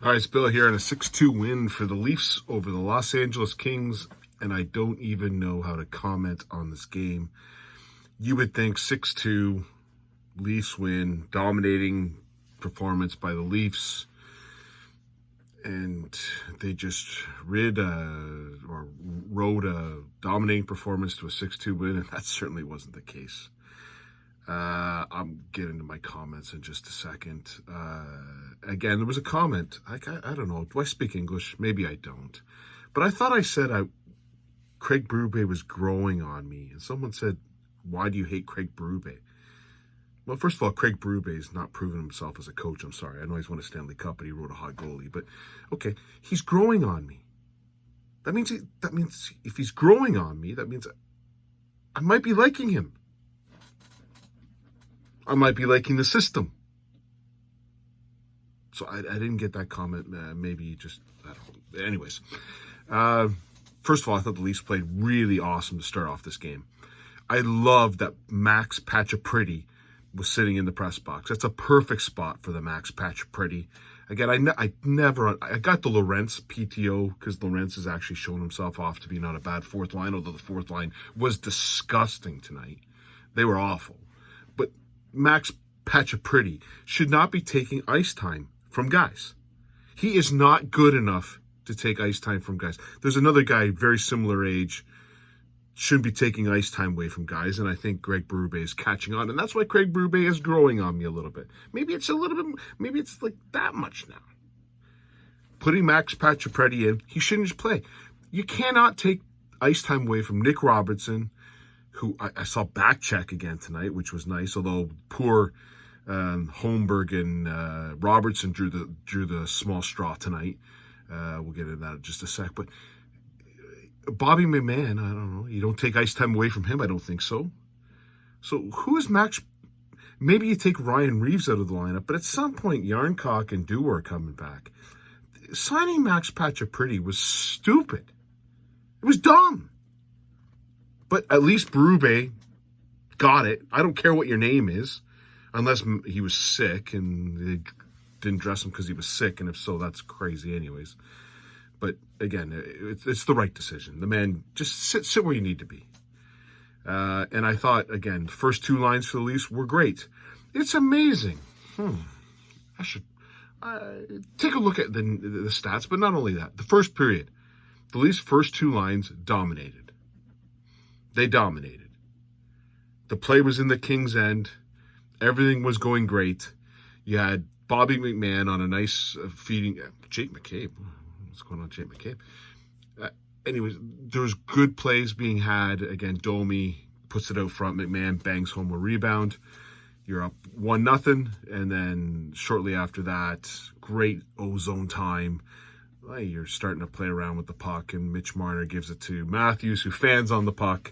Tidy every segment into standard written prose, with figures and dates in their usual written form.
All right, it's Bill here, and a 6-2 win for the Leafs over the Los Angeles Kings, and I don't even know how to comment on this game. You would think 6-2, Leafs win, dominating performance by the Leafs, and they just rode a dominating performance to a 6-2 win, and that certainly wasn't the case. I'm getting to my comments in just a second. Again, there was a comment. I don't know. Do I speak English? Maybe I don't. But I thought I said Craig Berube was growing on me. And someone said, why do you hate Craig Berube? Well, first of all, Craig Berube has not proven himself as a coach. I'm sorry. I know he's won a Stanley Cup, but he wrote a hot goalie. But, okay, he's growing on me. That means if he's growing on me, that means I might be liking him. I might be liking the system. So I didn't get that comment. Maybe just, I don't know. Anyways, first of all, I thought the Leafs played really awesome to start off this game. I love that Max Pacioretty was sitting in the press box. That's a perfect spot for the Max Pacioretty. Again, I got the Lorentz PTO because Lorentz has actually shown himself off to be not a bad fourth line, although the fourth line was disgusting tonight. They were awful. But Max Pacioretty should not be taking ice time from guys. He is not good enough to take ice time from guys. There's another guy, very similar age, shouldn't be taking ice time away from guys, and I think Craig Berube is catching on, and that's why Craig Berube is growing on me a little bit. Maybe it's like that much now. Putting Max Pacioretty in, he shouldn't just play. You cannot take ice time away from Nick Robertson, who I saw back check again tonight, which was nice, although poor Holmberg and Robertson drew the small straw tonight. We'll get into that in just a sec. But Bobby McMahon, I don't know. You don't take ice time away from him. I don't think so. So who is Max? Maybe you take Ryan Reeves out of the lineup, but at some point, Yarncroc and Dewar are coming back. Signing Max Pacioretty was stupid. It was dumb. But at least Berube got it. I don't care what your name is, unless he was sick and they didn't dress him because he was sick. And if so, that's crazy anyways. But again, it's the right decision. The man, just sit where you need to be. And I thought, again, the first two lines for the Leafs were great. It's amazing. I should take a look at the stats, but not only that. The first period, the Leafs' first two lines dominated. They dominated. The play was in the Kings' end. Everything was going great. You had Bobby McMahon on a nice feeding. Jake McCabe. What's going on, Jake McCabe? Anyways, there was good plays being had. Again, Domi puts it out front. McMahon bangs home a rebound. You're up 1-0. And then shortly after that, great ozone time. You're starting to play around with the puck, and Mitch Marner gives it to Matthews, who fans on the puck,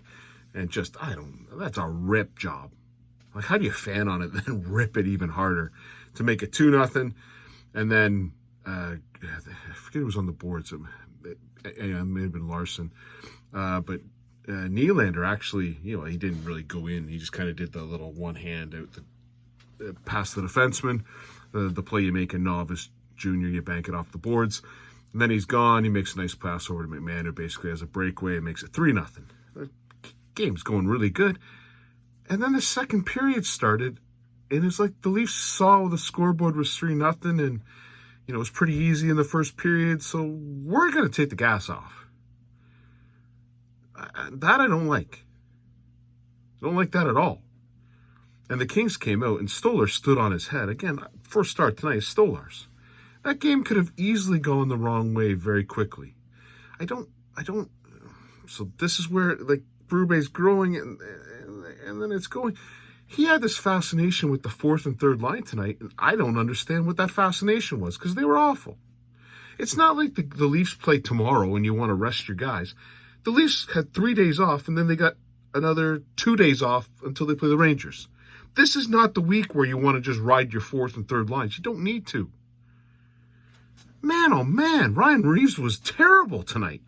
and that's a rip job. Like, how do you fan on it and then rip it even harder to make it 2-0? And then, I forget who was on the boards. It may have been Larson. But Nylander actually, he didn't really go in. He just kind of did the little one hand out past the defenseman. The play you make in Novice Jr., you bank it off the boards. And then he's gone. He makes a nice pass over to McMahon, who basically has a breakaway and makes it 3-0. The game's going really good. And then the second period started, and it's like the Leafs saw the scoreboard was 3-0, and it was pretty easy in the first period, so we're going to take the gas off. That I don't like. I don't like that at all. And the Kings came out, and Stolar stood on his head. Again, first start tonight is Stolar's. That game could have easily gone the wrong way very quickly. So this is where, Berube's growing, and then it's going. He had this fascination with the fourth and third line tonight, and I don't understand what that fascination was, because they were awful. It's not like the Leafs play tomorrow and you want to rest your guys. The Leafs had 3 days off, and then they got another 2 days off until they play the Rangers. This is not the week where you want to just ride your fourth and third lines. You don't need to. Man, oh man, Ryan Reeves was terrible tonight.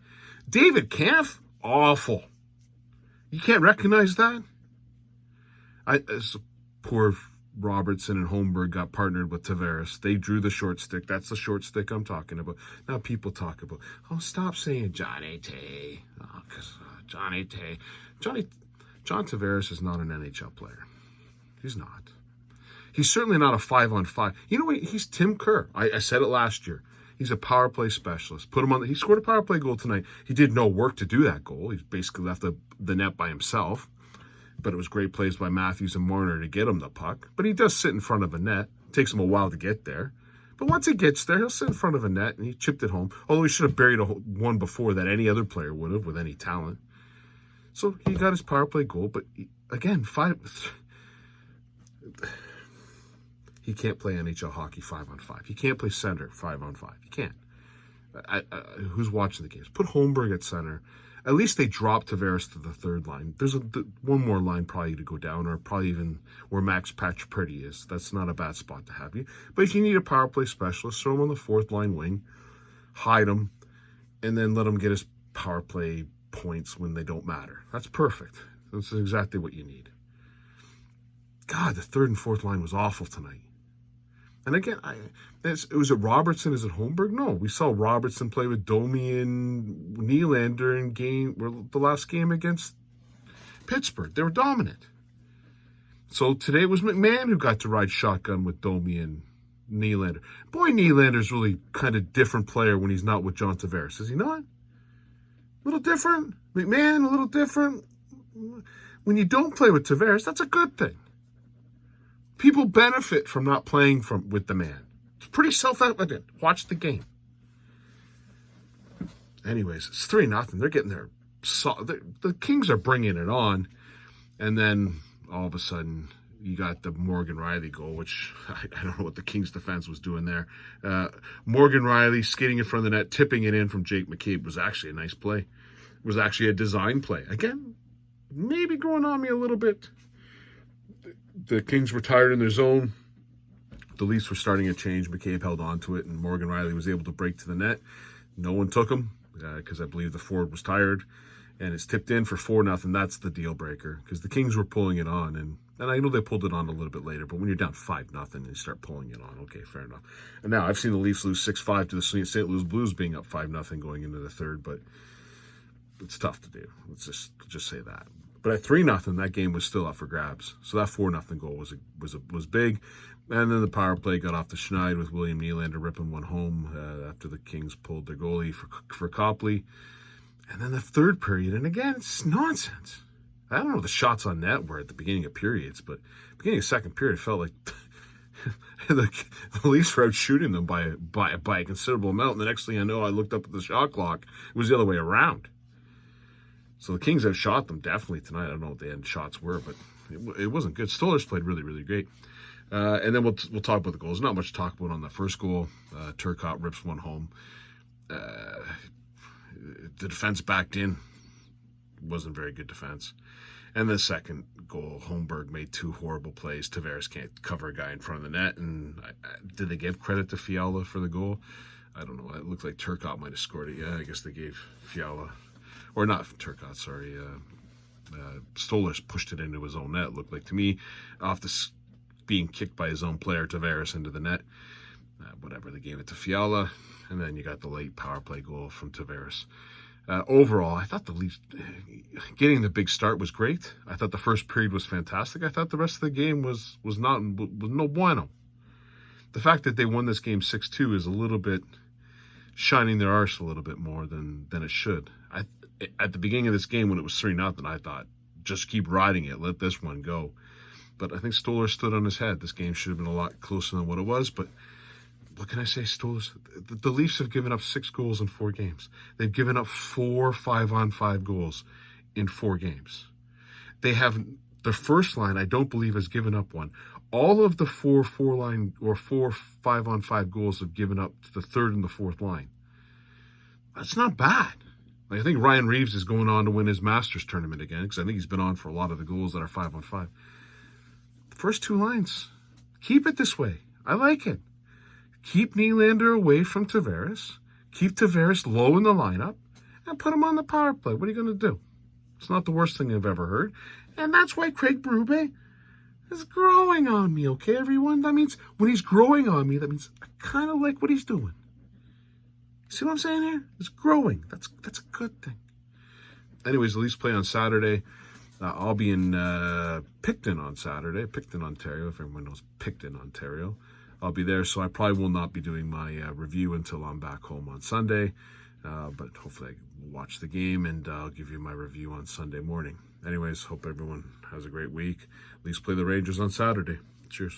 David Kampf, awful. You can't recognize that? Poor Robertson and Holmberg got partnered with Tavares. They drew the short stick. That's the short stick I'm talking about. Now people talk about, oh, stop saying Johnny Tay. Oh, because Johnny Tay. John Tavares is not an NHL player. He's not. He's certainly not a 5-on-5. You know what? He's Tim Kerr. I said it last year. He's a power play specialist. Put him on. He scored a power play goal tonight. He did no work to do that goal. He basically left the net by himself. But it was great plays by Matthews and Marner to get him the puck. But he does sit in front of a net. It takes him a while to get there. But once he gets there, he'll sit in front of a net, and he chipped it home. Although he should have buried one before that any other player would have with any talent. So he got his power play goal. But again, he can't play NHL hockey 5-on-5. He can't play center 5-on-5. He can't. Who's watching the games? Put Holmberg at center. At least they dropped Tavares to the third line. There's one more line probably to go down, or probably even where Max Pacioretty is. That's not a bad spot to have you. But if you need a power play specialist, throw him on the fourth line wing, hide him, and then let him get his power play points when they don't matter. That's perfect. That's exactly what you need. God, the third and fourth line was awful tonight. And again, was it Robertson? Is it Holmberg? No, we saw Robertson play with Domi and Nylander in the last game against Pittsburgh. They were dominant. So today it was McMahon who got to ride shotgun with Domi and Nylander. Boy, Nylander's really kind of different player when he's not with John Tavares. Is he not? A little different. McMahon, a little different. When you don't play with Tavares, that's a good thing. People benefit from not playing with the man. It's pretty self-evident. Watch the game. Anyways, it's 3-0. They're getting their... The Kings are bringing it on. And then, all of a sudden, you got the Morgan Rielly goal, which I don't know what the Kings defense was doing there. Morgan Rielly skating in front of the net, tipping it in from Jake McCabe was actually a nice play. It was actually a design play. Again, maybe growing on me a little bit. The Kings were tired in their zone. The Leafs were starting a change. McCabe held on to it, and Morgan Rielly was able to break to the net. No one took him because I believe the forward was tired. And it's tipped in for 4-0. That's the deal breaker because the Kings were pulling it on. And I know they pulled it on a little bit later, but when you're down 5-0 and you start pulling it on, okay, fair enough. And now I've seen the Leafs lose 6-5 to the St. Louis Blues being up 5-0 going into the third, but it's tough to do. Let's just say that. But at 3-0, that game was still up for grabs. So that 4-0 goal was big. And then the power play got off the schneid with William Nylander ripping one home after the Kings pulled their goalie for Copley. And then the third period, and again, it's nonsense. I don't know what the shots on net were at the beginning of periods, but beginning of second period, it felt like the Leafs were out shooting them by a considerable amount. And the next thing I know, I looked up at the shot clock. It was the other way around. So the Kings outshot them definitely tonight. I don't know what the end shots were, but it wasn't good. Stolarz played really, really great. And then we'll talk about the goals. Not much to talk about on the first goal. Turcotte rips one home. The defense backed in. Wasn't very good defense. And the second goal, Holmberg made two horrible plays. Tavares can't cover a guy in front of the net. And did they give credit to Fiala for the goal? I don't know. It looked like Turcotte might have scored it. Yeah, I guess they gave Fiala... Or not Turcotte, sorry. Stolarz pushed it into his own net, looked like to me, off being kicked by his own player, Tavares, into the net. Whatever, they gave it to Fiala. And then you got the late power play goal from Tavares. Overall, I thought the Leafs getting the big start was great. I thought the first period was fantastic. I thought the rest of the game was no bueno. The fact that they won this game 6-2 is a little bit shining their arse a little bit more than it should. At the beginning of this game, when it was 3-0, I thought, just keep riding it, let this one go. But I think Stolarz stood on his head. This game should have been a lot closer than what it was. But what can I say, Stolarz? The Leafs have given up 6 goals in 4 games. They've given up 4 5-on-5 goals in 4 games. They have their first line, I don't believe, has given up one. All of the 4 5-on-5 goals have given up to the third and the fourth line. That's not bad. I think Ryan Reeves is going on to win his Masters tournament again because I think he's been on for a lot of the goals that are 5-on-5. The first 2 lines, keep it this way. I like it. Keep Nylander away from Tavares. Keep Tavares low in the lineup and put him on the power play. What are you going to do? It's not the worst thing I've ever heard. And that's why Craig Berube It's growing on me, okay, everyone? That means when he's growing on me, that means I kind of like what he's doing. See what I'm saying here? It's growing. That's a good thing. Anyways, the Leafs play on Saturday. I'll be in Picton on Saturday. Picton, Ontario, if everyone knows Picton, Ontario. I'll be there, so I probably will not be doing my review until I'm back home on Sunday. But hopefully I will watch the game, and I'll give you my review on Sunday morning. Anyways, hope everyone has a great week. Leafs play the Rangers on Saturday. Cheers.